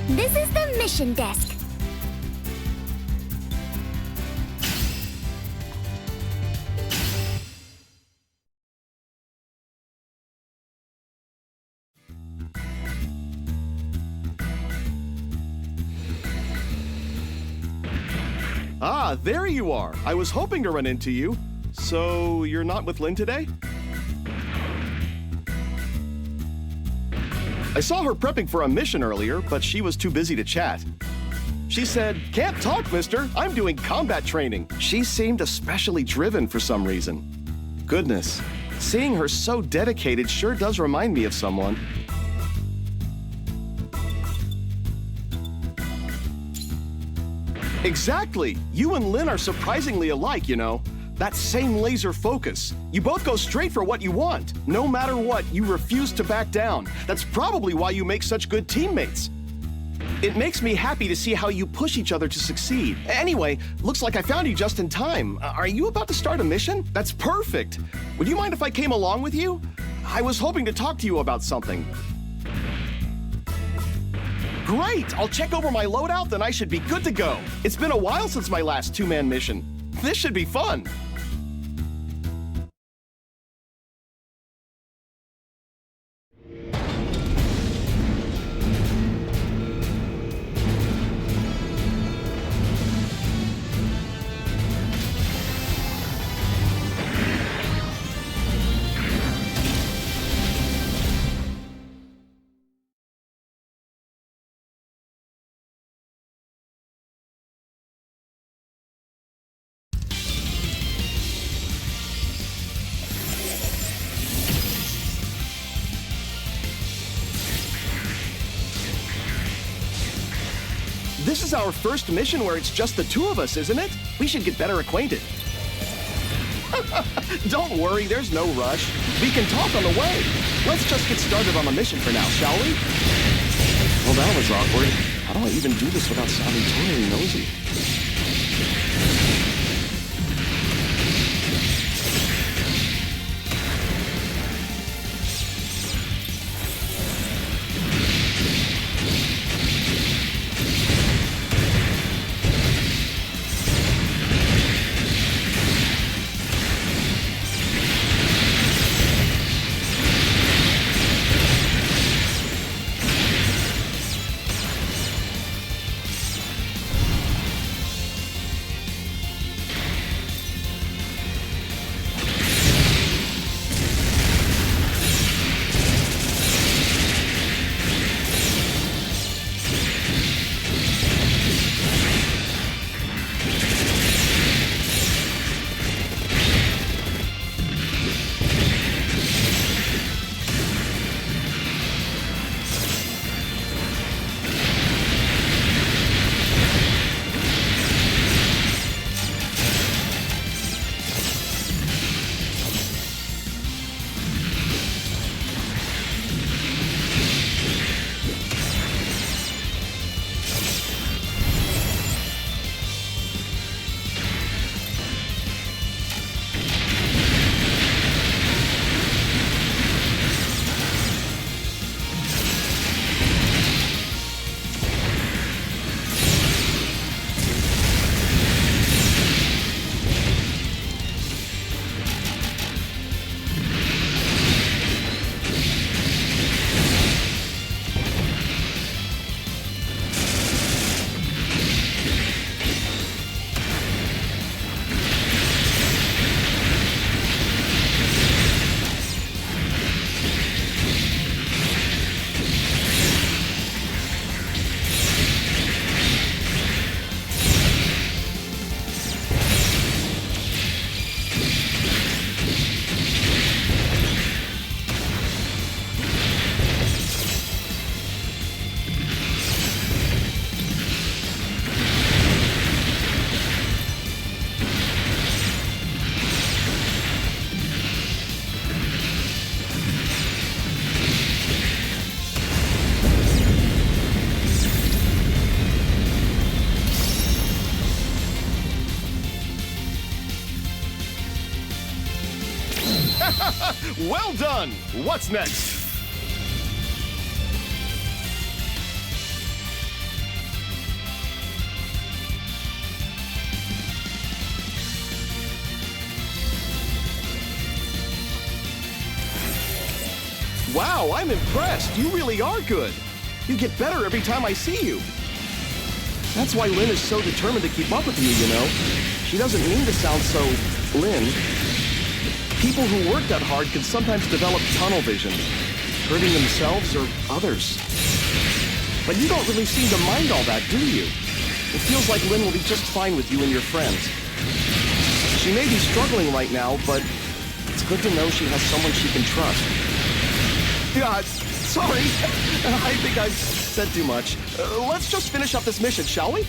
This is the mission desk. Ah, there you are. I was hoping to run into you. So, you're not with Lynn today? I saw her prepping for a mission earlier, but she was too busy to chat. She said, "Can't talk, mister. I'm doing combat training." She seemed especially driven for some reason. Goodness, seeing her so dedicated sure does remind me of someone. Exactly! You and Lynn are surprisingly alike, you know. That same laser focus. You both go straight for what you want. No matter what, you refuse to back down. That's probably why you make such good teammates. It makes me happy to see how you push each other to succeed. Anyway, looks like I found you just in time. Are you about to start a mission? That's perfect. Would you mind if I came along with you? I was hoping to talk to you about something. Great! I'll check over my loadout, then I should be good to go. It's been a while since my last two-man mission. This should be fun. This is our first mission where it's just the two of us, isn't it? We should get better acquainted. Don't worry, there's no rush. We can talk on the way. Let's just get started on the mission for now, shall we? Well, that was awkward. How do I even do this without sounding totally nosy? Well done! What's next? Wow, I'm impressed. You really are good. You get better every time I see you. That's why Lynn is so determined to keep up with you, you know. She doesn't mean to sound so Lynn. People who work that hard can sometimes develop tunnel vision, hurting themselves or others. But you don't really seem to mind all that, do you? It feels like Lynn will be just fine with you and your friends. She may be struggling right now, but it's good to know she has someone she can trust. Yeah, sorry. I think I've said too much. Let's just finish up this mission, shall we?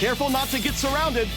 Careful not to get surrounded.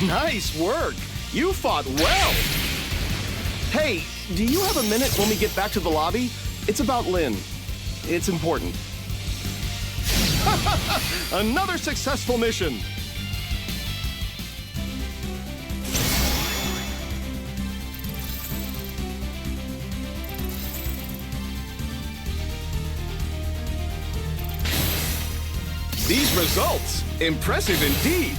Nice work. You fought well. Hey, do you have a minute when we get back to the lobby? It's about Lynn. It's important. Another successful mission. These results, impressive indeed.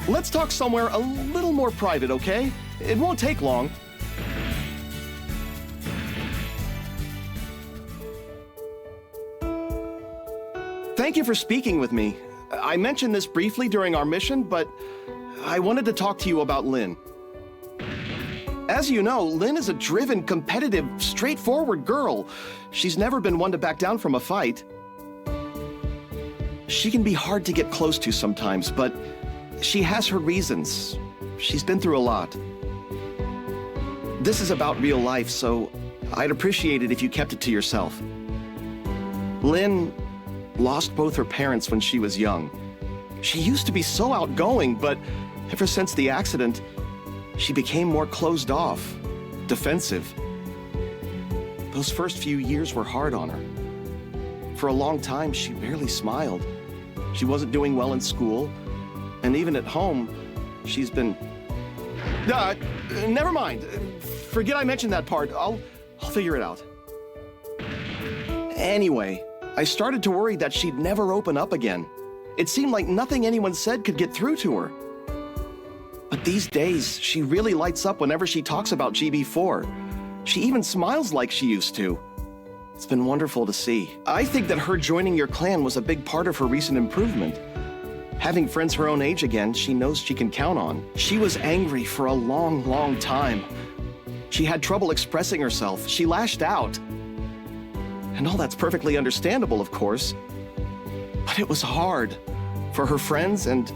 Let's talk somewhere a little more private, okay? It won't take long. Thank you for speaking with me. I mentioned this briefly during our mission, but I wanted to talk to you about Lynn. As you know, Lynn is a driven, competitive, straightforward girl. She's never been one to back down from a fight. She can be hard to get close to sometimes, but she has her reasons. She's been through a lot. This is about real life, so I'd appreciate it if you kept it to yourself. Lynn lost both her parents when she was young. She used to be so outgoing, but ever since the accident, she became more closed off, defensive. Those first few years were hard on her. For a long time, she barely smiled. She wasn't doing well in school. And even at home, she's been... never mind. Forget I mentioned that part. I'll figure it out. Anyway, I started to worry that she'd never open up again. It seemed like nothing anyone said could get through to her. But these days, she really lights up whenever she talks about GB4. She even smiles like she used to. It's been wonderful to see. I think that her joining your clan was a big part of her recent improvement. Having friends her own age again, she knows she can count on. She was angry for a long, long time. She had trouble expressing herself. She lashed out. And all that's perfectly understandable, of course. But it was hard for her friends and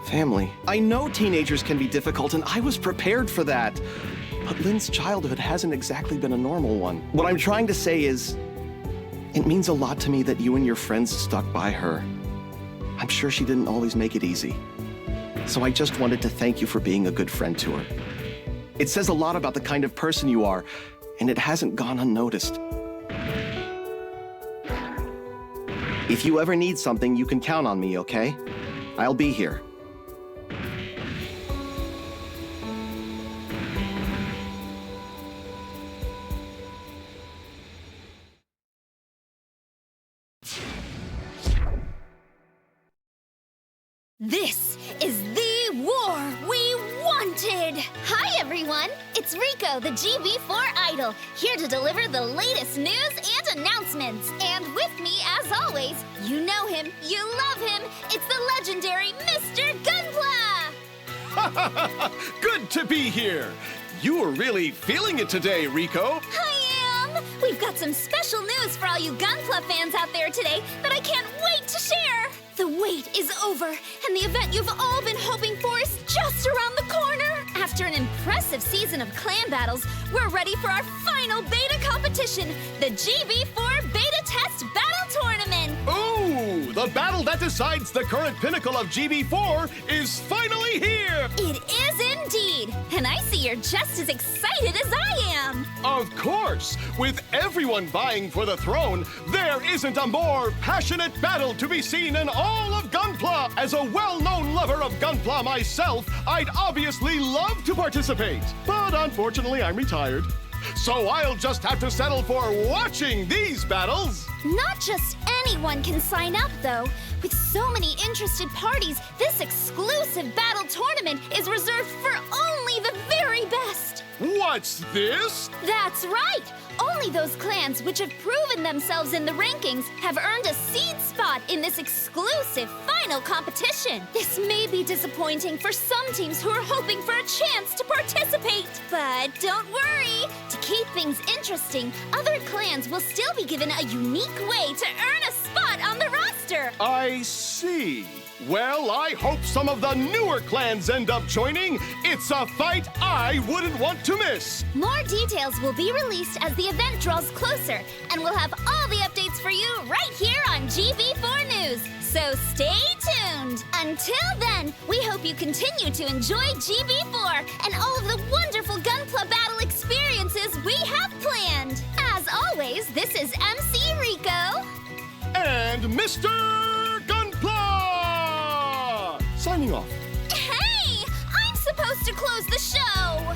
family. I know teenagers can be difficult, and I was prepared for that. But Lynn's childhood hasn't exactly been a normal one. What I'm trying to say is, it means a lot to me that you and your friends stuck by her. I'm sure she didn't always make it easy. So I just wanted to thank you for being a good friend to her. It says a lot about the kind of person you are, and it hasn't gone unnoticed. If you ever need something, you can count on me, okay? I'll be here. This is the war we wanted! Hi, everyone! It's Rico, the GB4 Idol, here to deliver the latest news and announcements. And with me, as always, you know him, you love him, it's the legendary Mr. Gunpla! Good to be here! You were really feeling it today, Rico. I am! We've got some special news for all you Gunpla fans out there today that I can't wait to share! The wait is over, and the event you've all been hoping for is just around the corner! After an impressive season of clan battles, we're ready for our final beta competition, the GB4 Beta Test Battle Tournament! Ooh! The battle that decides the current pinnacle of GB4 is finally here! It is indeed! you're just as excited as I am! Of course! With everyone vying for the throne, there isn't a more passionate battle to be seen in all of Gunpla! As a well-known lover of Gunpla myself, I'd obviously love to participate. But unfortunately, I'm retired. So I'll just have to settle for watching these battles! Not just anyone can sign up, though. With so many interested parties, this exclusive battle tournament is reserved for only the very best! What's this? That's right! Only those clans which have proven themselves in the rankings have earned a seed spot in this exclusive final competition. This may be disappointing for some teams who are hoping for a chance to participate. But don't worry! To keep things interesting, other clans will still be given a unique way to earn a spot on the roster. I see. Well, I hope some of the newer clans end up joining. It's a fight I wouldn't want to miss. More details will be released as the event draws closer, and we'll have all the updates for you right here on GB4 News. So stay tuned. Until then, we hope you continue to enjoy GB4 and all of the wonderful Gunpla battle experiences we have planned. As always, this is MC Rico. And Mr. Gunpla! Signing off. Hey! I'm supposed to close the show!